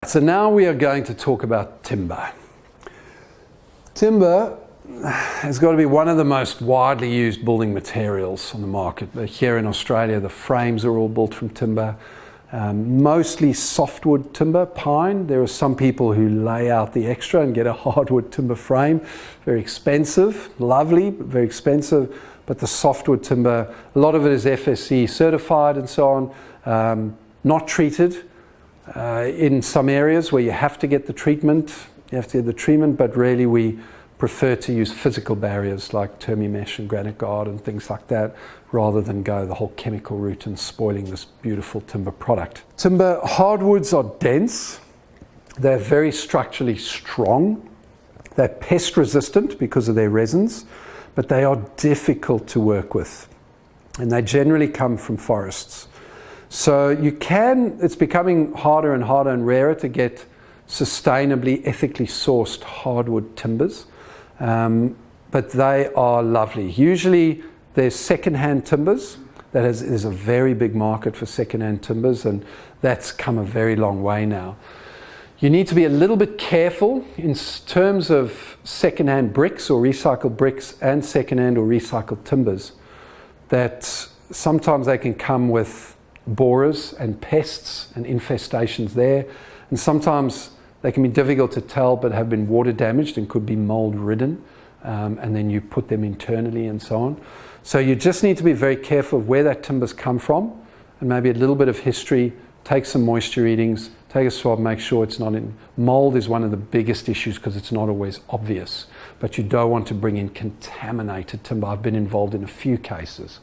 so now we are going to talk about timber. Timber has got to be one of the most widely used building materials on the market. Here in Australia, the frames are all built from timber, mostly softwood timber, pine. There are some people who lay out the extra and get a hardwood timber frame. Very expensive, lovely, but very expensive. But the softwood timber, a lot of it is FSC certified and so on, not treated. In some areas where you have to get the treatment, but really we prefer to use physical barriers like Termi-Mesh and Granite Guard and things like that, rather than go the whole chemical route and spoiling this beautiful timber product. Timber hardwoods are dense, they're very structurally strong, they're pest resistant because of their resins, but they are difficult to work with, and they generally come from forests. So it's becoming harder and harder and rarer to get sustainably, ethically sourced hardwood timbers, but they are lovely. Usually there's second-hand timbers. There's a very big market for second-hand timbers, and that's come a very long way now. You need to be a little bit careful in terms of second-hand bricks or recycled bricks and second-hand or recycled timbers, that sometimes they can come with borers and pests and infestations there, and sometimes they can be difficult to tell but have been water damaged and could be mold ridden, and then you put them internally and so on. So you just need to be very careful of where that timber's come from, and maybe a little bit of history. Take some moisture readings, take a swab, make sure it's not in. Mold is one of the biggest issues because it's not always obvious, but you don't want to bring in contaminated timber. I've been involved in a few cases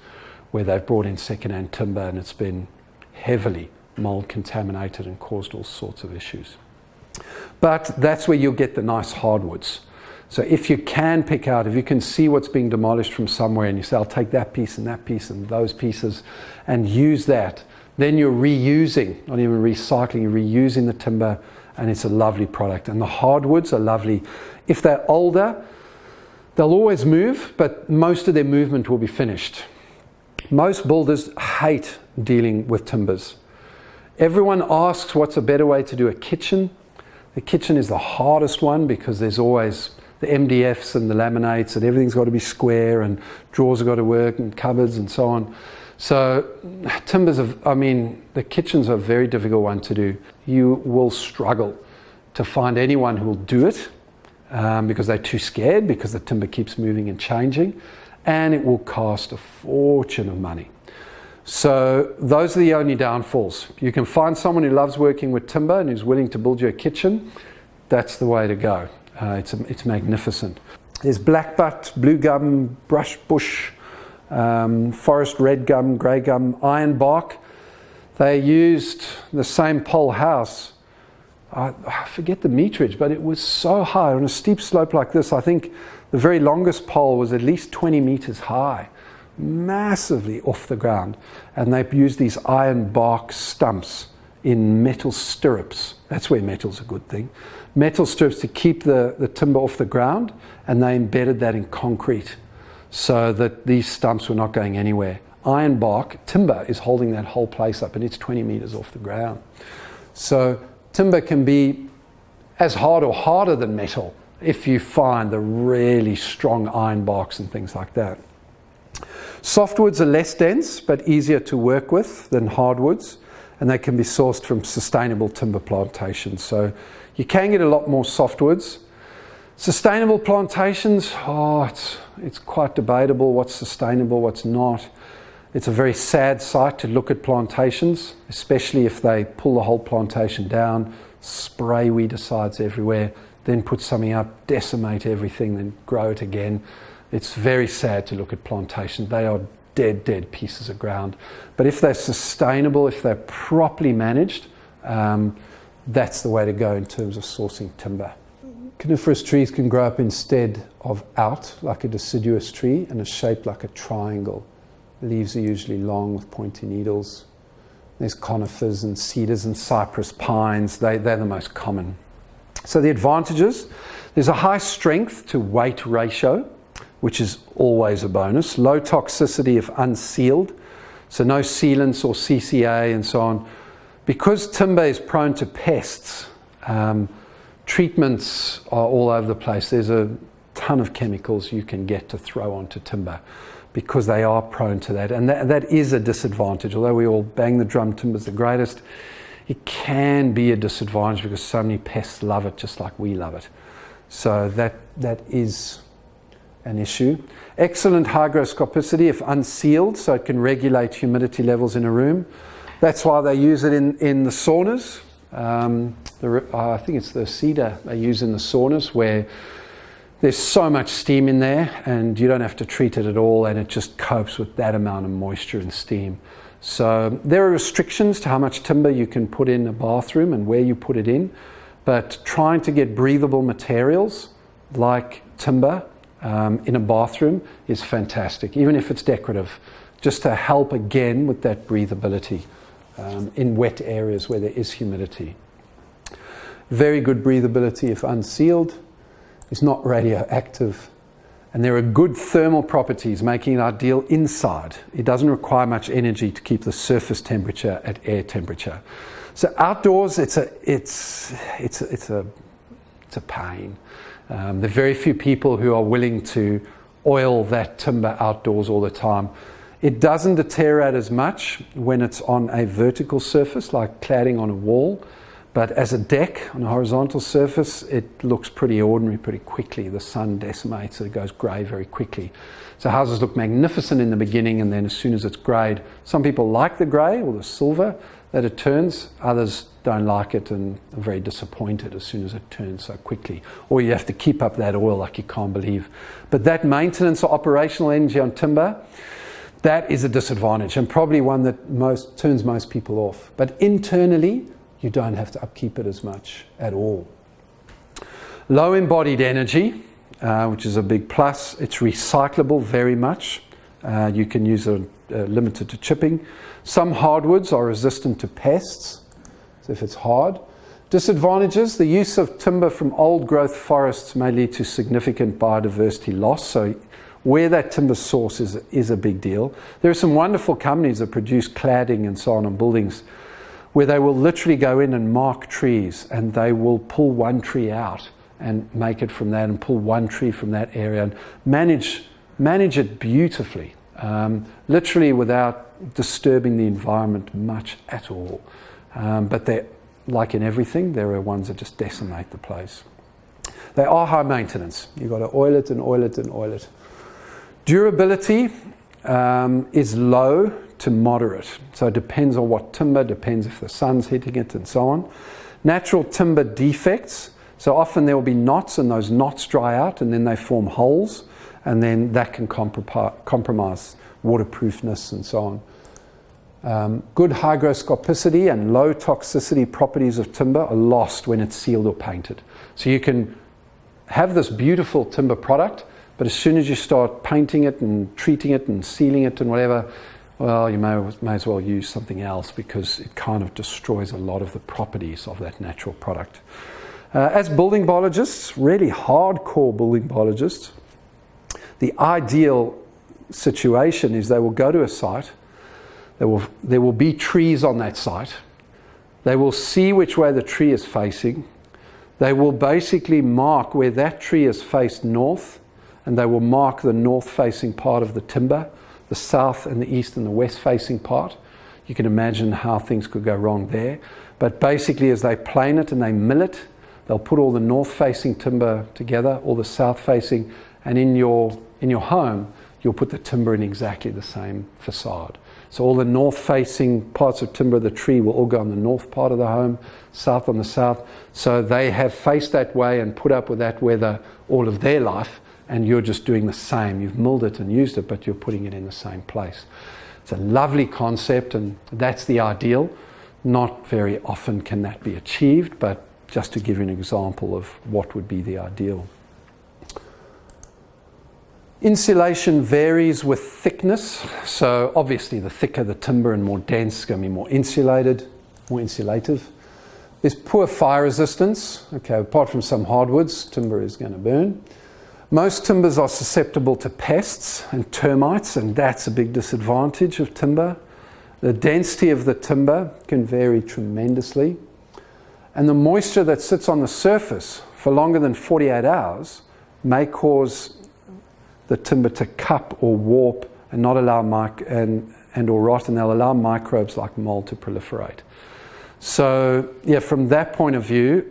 where they've brought in second-hand timber and it's been heavily mold contaminated and caused all sorts of issues. But that's where you'll get the nice hardwoods. So if you can pick out, if you can see what's being demolished from somewhere and you say, I'll take that piece and those pieces and use that, then you're reusing, not even recycling, you're reusing the timber, and it's a lovely product. And the hardwoods are lovely. If they're older, they'll always move, but most of their movement will be finished. Most builders hate dealing with timbers. Everyone asks what's a better way to do a kitchen. The kitchen is the hardest one because there's always the MDFs and the laminates and everything's got to be square and drawers have got to work and cupboards and so on. So the kitchen's a very difficult one to do. You will struggle to find anyone who will do it because they're too scared, because the timber keeps moving and changing, and it will cost a fortune of money. So those are the only downfalls. You can find someone who loves working with timber and who's willing to build you a kitchen. That's the way to go. It's magnificent. There's blackbutt, blue gum, brush bush, forest red gum, grey gum, iron bark. They used the same pole house. I forget the meterage, but it was so high. On a steep slope like this, I think the very longest pole was at least 20 meters high, massively off the ground. And they used these iron bark stumps in metal stirrups. That's where metal's a good thing. Metal stirrups to keep the timber off the ground, and they embedded that in concrete so that these stumps were not going anywhere. Iron bark timber is holding that whole place up, and it's 20 meters off the ground. So timber can be as hard or harder than metal if you find the really strong iron barks and things like that. Softwoods are less dense but easier to work with than hardwoods, and they can be sourced from sustainable timber plantations. So you can get a lot more softwoods. Sustainable plantations, it's quite debatable what's sustainable, what's not. It's a very sad sight to look at plantations, especially if they pull the whole plantation down, spray weedicides everywhere, then put something up, decimate everything, then grow it again. It's very sad to look at plantations. They are dead pieces of ground. But if they're sustainable, if they're properly managed, that's the way to go in terms of sourcing timber. Coniferous trees can grow up instead of out, like a deciduous tree, and are shaped like a triangle. The leaves are usually long with pointy needles. There's conifers and cedars and cypress pines. They're the most common. So the advantages, there's a high strength to weight ratio, which is always a bonus. Low toxicity if unsealed, so no sealants or CCA and so on. Because timber is prone to pests, Treatments are all over the place. There's a ton of chemicals you can get to throw onto timber because they are prone to that. And that is a disadvantage. Although we all bang the drum, timber's the greatest, it can be a disadvantage because so many pests love it just like we love it. So that is an issue. Excellent hygroscopicity if unsealed, so it can regulate humidity levels in a room. That's why they use it in the saunas. I think it's the cedar they use in the saunas where there's so much steam in there and you don't have to treat it at all, and it just copes with that amount of moisture and steam. So there are restrictions to how much timber you can put in a bathroom and where you put it in, but trying to get breathable materials like timber in a bathroom is fantastic, even if it's decorative, just to help again with that breathability in wet areas where there is humidity. Very good breathability if unsealed. It's not radioactive, and there are good thermal properties making it ideal inside. It doesn't require much energy to keep the surface temperature at air temperature. So outdoors, it's a pain. There are very few people who are willing to oil that timber outdoors all the time. It doesn't deteriorate as much when it's on a vertical surface, like cladding on a wall. But as a deck on a horizontal surface, it looks pretty ordinary pretty quickly. The sun decimates it, it goes grey very quickly. So houses look magnificent in the beginning, and then as soon as it's greyed, some people like the grey or the silver that it turns, others don't like it and are very disappointed as soon as it turns so quickly. Or you have to keep up that oil like you can't believe. But that maintenance or operational energy on timber, that is a disadvantage, and probably one that turns most people off. But internally, you don't have to upkeep it as much at all. Low embodied energy, which is a big plus. It's recyclable very much. You can use it limited to chipping. Some hardwoods are resistant to pests, so if it's hard. Disadvantages, the use of timber from old growth forests may lead to significant biodiversity loss. So where that timber source is a big deal. There are some wonderful companies that produce cladding and so on buildings, where they will literally go in and mark trees, and they will pull one tree out and make it from that, and pull one tree from that area and manage it beautifully, literally without disturbing the environment much at all. But they're, like in everything, there are ones that just decimate the place. They are high maintenance. You've got to oil it and oil it and oil it. Durability is low to moderate. So it depends on what timber, depends if the sun's hitting it and so on. Natural timber defects. So often there will be knots, and those knots dry out and then they form holes, and then that can compromise waterproofness and so on. Good hygroscopicity and low toxicity properties of timber are lost when it's sealed or painted. So you can have this beautiful timber product, but as soon as you start painting it and treating it and sealing it and whatever, well, you may as well use something else, because it kind of destroys a lot of the properties of that natural product. As building biologists, really hardcore building biologists, the ideal situation is they will go to a site, there will be trees on that site, they will see which way the tree is facing, they will basically mark where that tree is faced north, and they will mark the north facing part of the timber, the south and the east and the west facing part. You can imagine how things could go wrong there. But basically, as they plane it and they mill it, they'll put all the north facing timber together, all the south facing, and in your home, you'll put the timber in exactly the same facade. So all the north facing parts of timber of the tree will all go on the north part of the home, south on the south. So they have faced that way and put up with that weather all of their life, and you're just doing the same. You've milled it and used it, but you're putting it in the same place. It's a lovely concept, and that's the ideal. Not very often can that be achieved, but just to give you an example of what would be the ideal. Insulation varies with thickness. So obviously the thicker the timber and more dense, it's going to be more insulated, more insulative. There's poor fire resistance. Okay, apart from some hardwoods, timber is going to burn. Most timbers are susceptible to pests and termites, and that's a big disadvantage of timber. The density of the timber can vary tremendously. And the moisture that sits on the surface for longer than 48 hours may cause the timber to cup or warp and not allow and or rot, and they'll allow microbes like mold to proliferate. So yeah, from that point of view,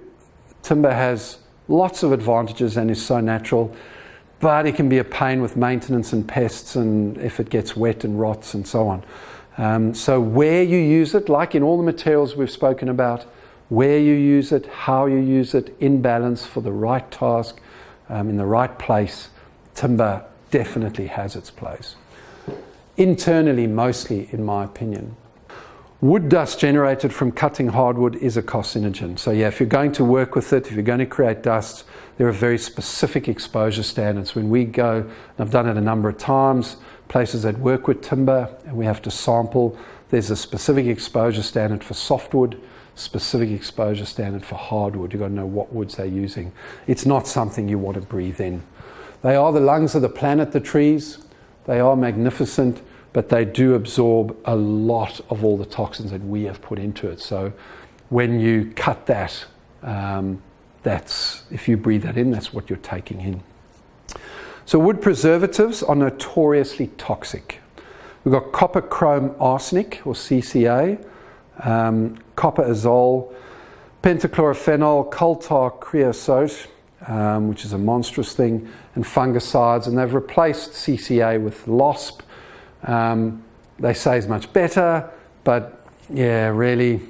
timber has lots of advantages and is so natural, but it can be a pain with maintenance and pests, and if it gets wet and rots and so on. So where you use it, like in all the materials we've spoken about, where you use it, how you use it, in balance for the right task, in the right place, timber definitely has its place. Internally, mostly, in my opinion. Wood dust generated from cutting hardwood is a carcinogen. So yeah, if you're going to work with it, if you're going to create dusts, there are very specific exposure standards. When we go, and I've done it a number of times, places that work with timber, and we have to sample, there's a specific exposure standard for softwood, specific exposure standard for hardwood. You've got to know what woods they're using. It's not something you want to breathe in. They are the lungs of the planet, the trees. They are magnificent, but they do absorb a lot of all the toxins that we have put into it. So when you cut that, if you breathe that in, that's what you're taking in. So wood preservatives are notoriously toxic. We've got copper, chrome, arsenic, or CCA, copper azole, pentachlorophenol, coal tar, creosote, which is a monstrous thing, and fungicides, and they've replaced CCA with LOSP. They say it's much better, but yeah, really,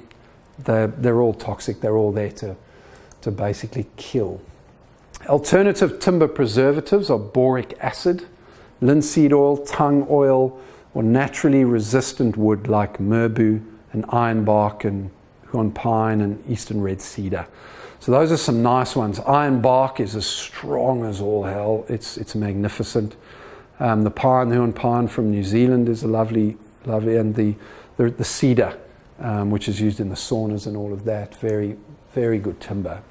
they're all toxic. They're all there to basically kill. Alternative timber preservatives are boric acid, linseed oil, tung oil, or naturally resistant wood like merbau and ironbark and Huon pine and eastern red cedar. So those are some nice ones. Ironbark is as strong as all hell. It's magnificent. The pine, the Huon pine from New Zealand is a lovely, and the cedar, which is used in the saunas and all of that. Very, very good timber.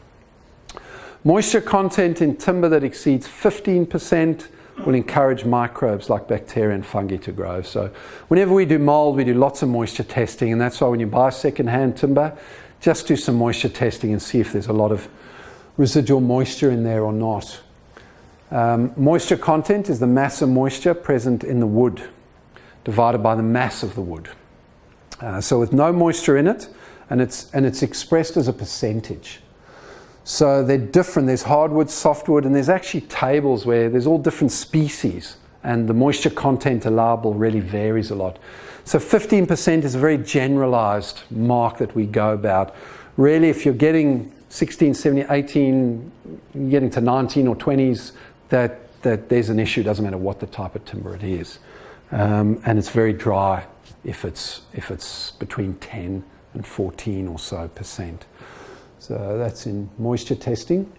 Moisture content in timber that exceeds 15% will encourage microbes like bacteria and fungi to grow. So whenever we do mold, we do lots of moisture testing, and that's why when you buy second-hand timber, just do some moisture testing and see if there's a lot of residual moisture in there or not. Moisture content is the mass of moisture present in the wood divided by the mass of the wood. So with no moisture in it, and it's expressed as a percentage. So they're different. There's hardwood, softwood, and there's actually tables where there's all different species, and the moisture content allowable really varies a lot. So 15% is a very generalized mark that we go about. Really, if you're getting 16, 17, 18, getting to 19 or 20s, that there's an issue. It doesn't matter what the type of timber it is. And it's very dry if it's between 10 and 14 or so percent. So that's in moisture testing.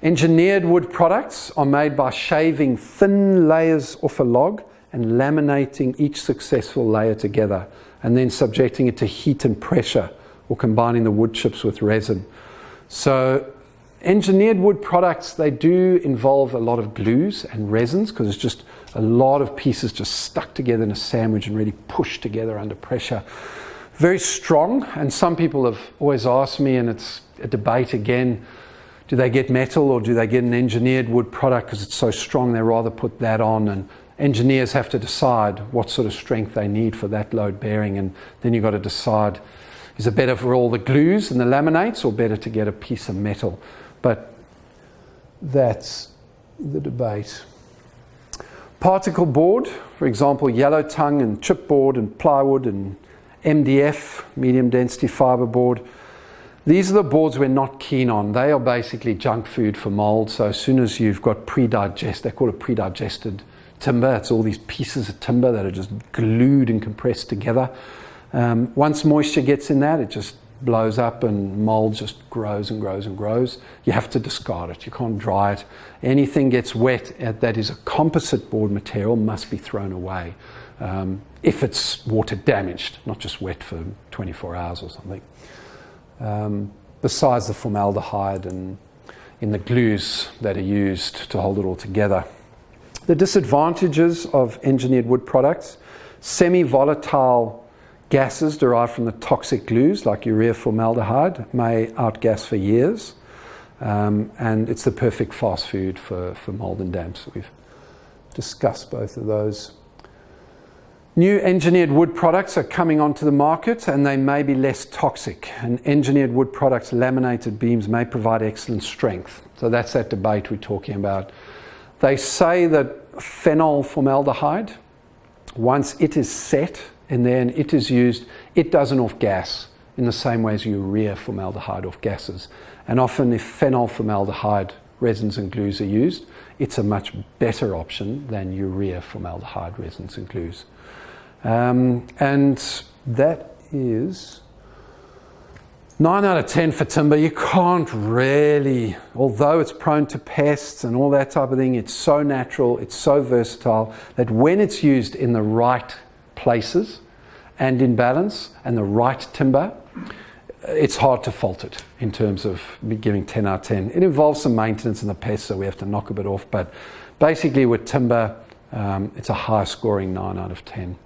Engineered wood products are made by shaving thin layers off a log and laminating each successful layer together, and then subjecting it to heat and pressure, or combining the wood chips with resin. So engineered wood products, they do involve a lot of glues and resins, because it's just a lot of pieces just stuck together in a sandwich and really pushed together under pressure. Very strong, and some people have always asked me, and it's a debate again, do they get metal or do they get an engineered wood product because it's so strong? They rather put that on, and engineers have to decide what sort of strength they need for that load bearing, and then you've got to decide, is it better for all the glues and the laminates, or better to get a piece of metal? But that's the debate. Particle board, for example, yellow tongue and chipboard and plywood and MDF, medium density fiber board. These are the boards we're not keen on. They are basically junk food for mold. So as soon as you've got they call it pre-digested timber. It's all these pieces of timber that are just glued and compressed together. Once moisture gets in that, it just blows up and mold just grows and grows and grows. You have to discard it. You can't dry it. Anything gets wet that is a composite board material must be thrown away. If it's water damaged, not just wet for 24 hours or something. Besides the formaldehyde and in the glues that are used to hold it all together. The disadvantages of engineered wood products: semi-volatile gases derived from the toxic glues like urea formaldehyde may outgas for years. And it's the perfect fast food for mold and damp. So we've discussed both of those. New engineered wood products are coming onto the market and they may be less toxic. And engineered wood products, laminated beams, may provide excellent strength. So that's that debate we're talking about. They say that phenol formaldehyde, once it is set and then it is used, it doesn't off-gas in the same way as urea formaldehyde off-gases. And often if phenol formaldehyde resins and glues are used, it's a much better option than urea formaldehyde resins and glues. And that is 9 out of 10 for timber. You can't really, although it's prone to pests and all that type of thing, it's so natural, it's so versatile that when it's used in the right places and in balance and the right timber, it's hard to fault it in terms of giving 10 out of 10. It involves some maintenance and the pests, so we have to knock a bit off, but basically with timber, it's a high scoring 9 out of 10.